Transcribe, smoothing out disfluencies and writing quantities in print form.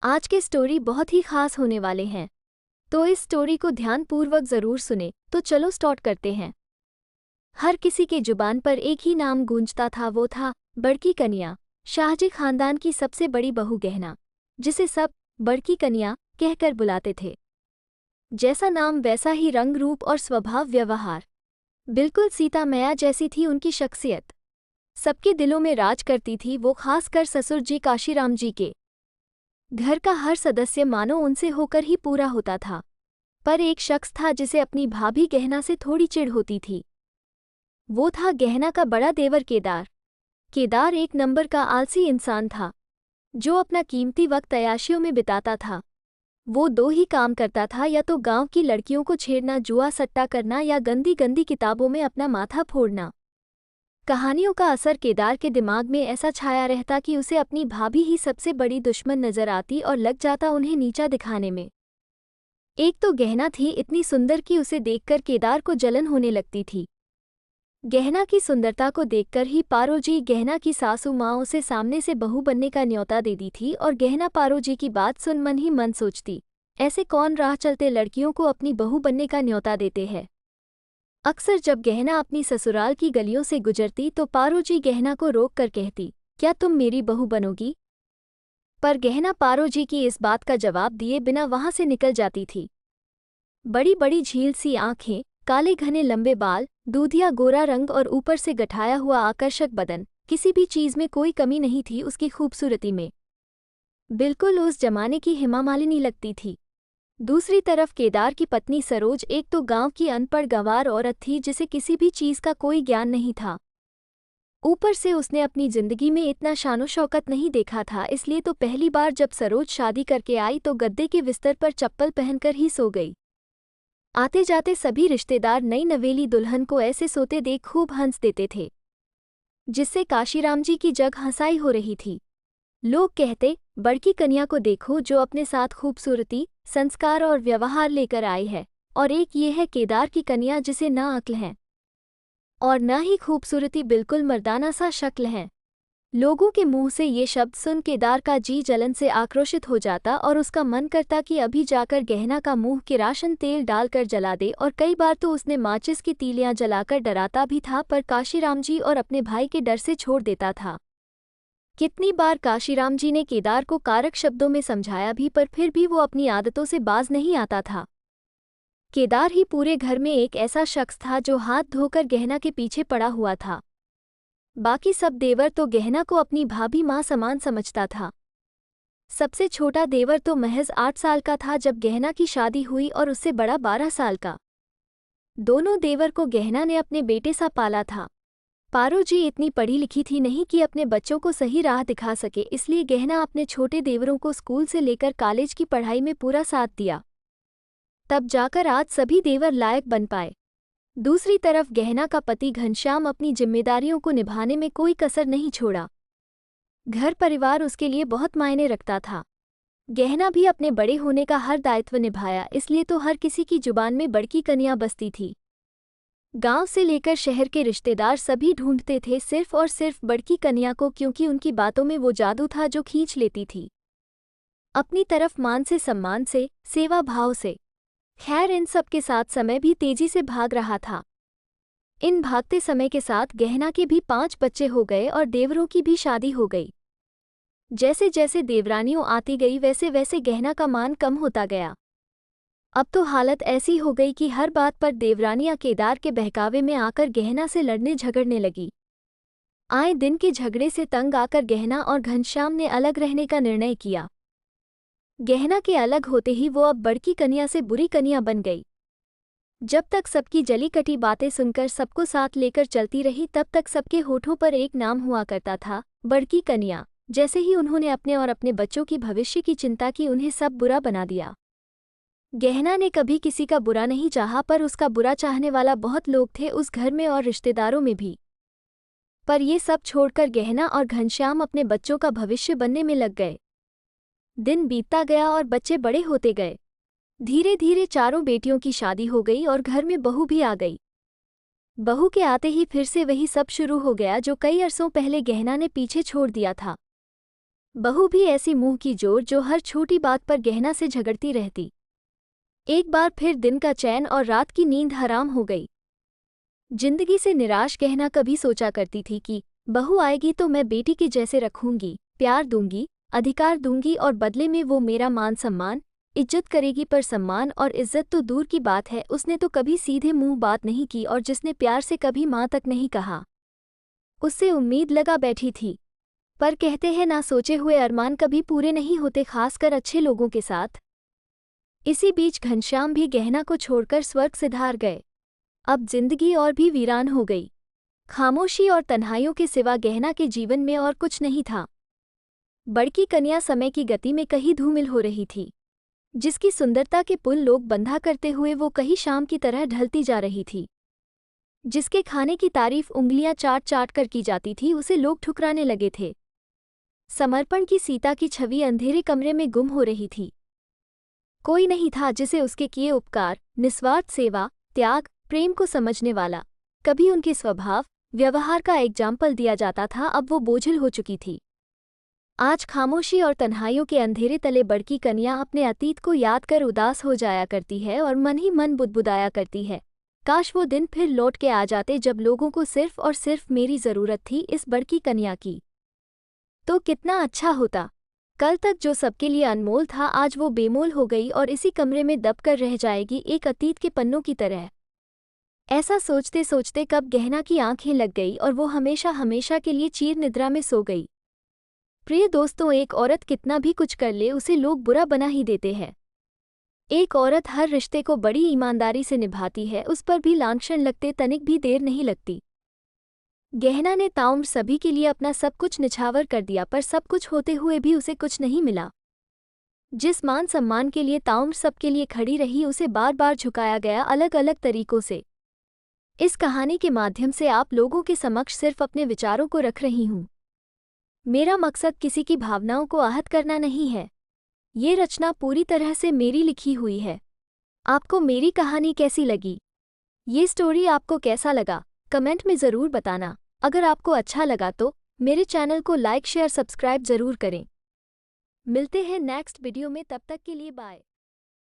आज के स्टोरी बहुत ही खास होने वाले हैं, तो इस स्टोरी को ध्यानपूर्वक ज़रूर सुने। तो चलो स्टार्ट करते हैं। हर किसी के जुबान पर एक ही नाम गूंजता था, वो था बड़की कन्या, शाहजी खानदान की सबसे बड़ी बहू गहना, जिसे सब बड़की कन्या कहकर बुलाते थे। जैसा नाम वैसा ही रंग रूप और स्वभाव व्यवहार, बिल्कुल सीता मैया जैसी थी उनकी शख्सियत। सबके दिलों में राज करती थी वो, खासकर ससुर जी काशीराम जी के। घर का हर सदस्य मानो उनसे होकर ही पूरा होता था। पर एक शख्स था जिसे अपनी भाभी गहना से थोड़ी चिढ़ होती थी। वो था गहना का बड़ा देवर केदार। केदार एक नंबर का आलसी इंसान था, जो अपना कीमती वक्त अय्याशियों में बिताता था। वो दो ही काम करता था, या तो गांव की लड़कियों को छेड़ना, जुआ सट्टा करना, या गंदी गंदी किताबों में अपना माथा फोड़ना। कहानियों का असर केदार के दिमाग में ऐसा छाया रहता कि उसे अपनी भाभी ही सबसे बड़ी दुश्मन नजर आती और लग जाता उन्हें नीचा दिखाने में। एक तो गहना थी इतनी सुंदर कि उसे देखकर केदार को जलन होने लगती थी। गहना की सुंदरता को देखकर ही पारोजी, गहना की सासू माँ, उसे सामने से बहू बनने का न्योता दे दी थी। और गहना पारोजी की बात सुन मन ही मन सोचती, ऐसे कौन राह चलते लड़कियों को अपनी बहू बनने का न्योता देते हैं। अक्सर जब गहना अपनी ससुराल की गलियों से गुजरती तो पारोजी गहना को रोक कर कहती, क्या तुम मेरी बहू बनोगी? पर गहना पारोजी की इस बात का जवाब दिए बिना वहां से निकल जाती थी। बड़ी बड़ी झील सी आंखें, काले घने लंबे बाल, दूधिया गोरा रंग और ऊपर से गठाया हुआ आकर्षक बदन, किसी भी चीज में कोई कमी नहीं थी उसकी खूबसूरती में। बिल्कुल उस जमाने की हेमा मालिनी लगती थी। दूसरी तरफ केदार की पत्नी सरोज एक तो गांव की अनपढ़ गंवार औरत थी, जिसे किसी भी चीज का कोई ज्ञान नहीं था। ऊपर से उसने अपनी जिंदगी में इतना शानो शौकत नहीं देखा था, इसलिए तो पहली बार जब सरोज शादी करके आई तो गद्दे के बिस्तर पर चप्पल पहनकर ही सो गई। आते जाते सभी रिश्तेदार नई नवेली दुल्हन को ऐसे सोते देख खूब हंस देते थे, जिससे काशीराम जी की जग हंसाई हो रही थी। लोग कहते, बड़की कन्या को देखो जो अपने साथ खूबसूरती, संस्कार और व्यवहार लेकर आई है, और एक ये है केदार की कन्या जिसे न अक्ल है और न ही खूबसूरती, बिल्कुल मर्दाना सा शक्ल है। लोगों के मुंह से ये शब्द सुन केदार का जी जलन से आक्रोशित हो जाता और उसका मन करता कि अभी जाकर गहना का मुंह किरासन तेल डालकर जला दे। और कई बार तो उसने माचिस की तीलियां जलाकर डराता भी था, पर काशीराम जी और अपने भाई के डर से छोड़ देता था। कितनी बार काशीराम जी ने केदार को कारक शब्दों में समझाया भी, पर फिर भी वो अपनी आदतों से बाज नहीं आता था। केदार ही पूरे घर में एक ऐसा शख्स था जो हाथ धोकर गहना के पीछे पड़ा हुआ था। बाकी सब देवर तो गहना को अपनी भाभी माँ समान समझता था। सबसे छोटा देवर तो महज 8 साल का था जब गहना की शादी हुई, और उससे बड़ा 12 साल का। दोनों देवर को गहना ने अपने बेटे सा पाला था। पारोजी इतनी पढ़ी लिखी थी नहीं कि अपने बच्चों को सही राह दिखा सके, इसलिए गहना अपने छोटे देवरों को स्कूल से लेकर कॉलेज की पढ़ाई में पूरा साथ दिया। तब जाकर आज सभी देवर लायक बन पाए। दूसरी तरफ गहना का पति घनश्याम अपनी जिम्मेदारियों को निभाने में कोई कसर नहीं छोड़ा। घर परिवार उसके लिए बहुत मायने रखता था। गहना भी अपने बड़े होने का हर दायित्व निभाया, इसलिए तो हर किसी की जुबान में बड़की कन्या बसती थी। गांव से लेकर शहर के रिश्तेदार सभी ढूंढते थे सिर्फ और सिर्फ बड़की कन्या को, क्योंकि उनकी बातों में वो जादू था जो खींच लेती थी अपनी तरफ, मान से, सम्मान से, सेवा भाव से। खैर, इन सब के साथ समय भी तेजी से भाग रहा था। इन भागते समय के साथ गहना के भी 5 बच्चे हो गए और देवरों की भी शादी हो गई। जैसे जैसे देवरानियों आती गई वैसे वैसे गहना का मान कम होता गया। अब तो हालत ऐसी हो गई कि हर बात पर देवरानियां केदार के बहकावे में आकर गहना से लड़ने झगड़ने लगी। आए दिन के झगड़े से तंग आकर गहना और घनश्याम ने अलग रहने का निर्णय किया। गहना के अलग होते ही वो अब बड़की कन्या से बुरी कन्या बन गई। जब तक सबकी जली कटी बातें सुनकर सबको साथ लेकर चलती रही, तब तक सबके होठों पर एक नाम हुआ करता था, बड़की कन्या। जैसे ही उन्होंने अपने और अपने बच्चों की भविष्य की चिंता की, उन्हें सब बुरा बना दिया। गहना ने कभी किसी का बुरा नहीं चाहा, पर उसका बुरा चाहने वाला बहुत लोग थे उस घर में और रिश्तेदारों में भी। पर ये सब छोड़कर गहना और घनश्याम अपने बच्चों का भविष्य बनने में लग गए। दिन बीतता गया और बच्चे बड़े होते गए। धीरे धीरे चारों बेटियों की शादी हो गई और घर में बहू भी आ गई। बहू के आते ही फिर से वही सब शुरू हो गया जो कई अरसों पहले गहना ने पीछे छोड़ दिया था। बहू भी ऐसी मुंह की जोर जो हर छोटी बात पर गहना से झगड़ती रहती। एक बार फिर दिन का चैन और रात की नींद हराम हो गई। जिंदगी से निराश गहना कभी सोचा करती थी कि बहू आएगी तो मैं बेटी के जैसे रखूंगी, प्यार दूंगी, अधिकार दूंगी और बदले में वो मेरा मान सम्मान, इज्जत करेगी। पर सम्मान और इज्जत तो दूर की बात है, उसने तो कभी सीधे मुंह बात नहीं की और जिसने प्यार से कभी माँ तक नहीं कहा, उससे उम्मीद लगा बैठी थी। पर कहते हैं ना सोचे हुए अरमान कभी पूरे नहीं होते, खासकर अच्छे लोगों के साथ। इसी बीच घनश्याम भी गहना को छोड़कर स्वर्ग सिधार गए। अब जिंदगी और भी वीरान हो गई। खामोशी और तन्हाइयों के सिवा गहना के जीवन में और कुछ नहीं था। बड़की कन्या समय की गति में कहीं धूमिल हो रही थी। जिसकी सुंदरता के पुल लोग बंधा करते हुए वो कहीं शाम की तरह ढलती जा रही थी। जिसके खाने की तारीफ उंगलियां चाट चाट कर की जाती थी, उसे लोग ठुकराने लगे थे। समर्पण की सीता की छवि अंधेरे कमरे में गुम हो रही थी। कोई नहीं था जिसे उसके किए उपकार, निस्वार्थ सेवा, त्याग, प्रेम को समझने वाला। कभी उनके स्वभाव, व्यवहार का एग्जाम्पल दिया जाता था, अब वो बोझिल हो चुकी थी। आज खामोशी और तन्हाइयों के अंधेरे तले बड़की कन्या अपने अतीत को याद कर उदास हो जाया करती है और मन ही मन बुदबुदाया करती है, काश वो दिन फिर लौट के आ जाते जब लोगों को सिर्फ और सिर्फ मेरी ज़रूरत थी, इस बड़की कन्या की। तो कितना अच्छा होता। कल तक जो सबके लिए अनमोल था, आज वो बेमोल हो गई और इसी कमरे में दबकर रह जाएगी, एक अतीत के पन्नों की तरह। ऐसा सोचते सोचते कब गहना की आंखें लग गई और वो हमेशा हमेशा के लिए चीर निद्रा में सो गई। प्रिय दोस्तों, एक औरत कितना भी कुछ कर ले, उसे लोग बुरा बना ही देते हैं। एक औरत हर रिश्ते को बड़ी ईमानदारी से निभाती है, उस पर भी लांछन लगते तनिक भी देर नहीं लगती। गहना ने ताउम्र सभी के लिए अपना सब कुछ निछावर कर दिया, पर सब कुछ होते हुए भी उसे कुछ नहीं मिला। जिस मान सम्मान के लिए ताउम्र सबके लिए खड़ी रही, उसे बार बार झुकाया गया अलग अलग तरीकों से। इस कहानी के माध्यम से आप लोगों के समक्ष सिर्फ अपने विचारों को रख रही हूँ। मेरा मकसद किसी की भावनाओं को आहत करना नहीं है। ये रचना पूरी तरह से मेरी लिखी हुई है। आपको मेरी कहानी कैसी लगी? ये स्टोरी आपको कैसा लगा? कमेंट में ज़रूर बताना। अगर आपको अच्छा लगा तो मेरे चैनल को लाइक शेयर सब्सक्राइब ज़रूर करें। मिलते हैं नेक्स्ट वीडियो में, तब तक के लिए बाय।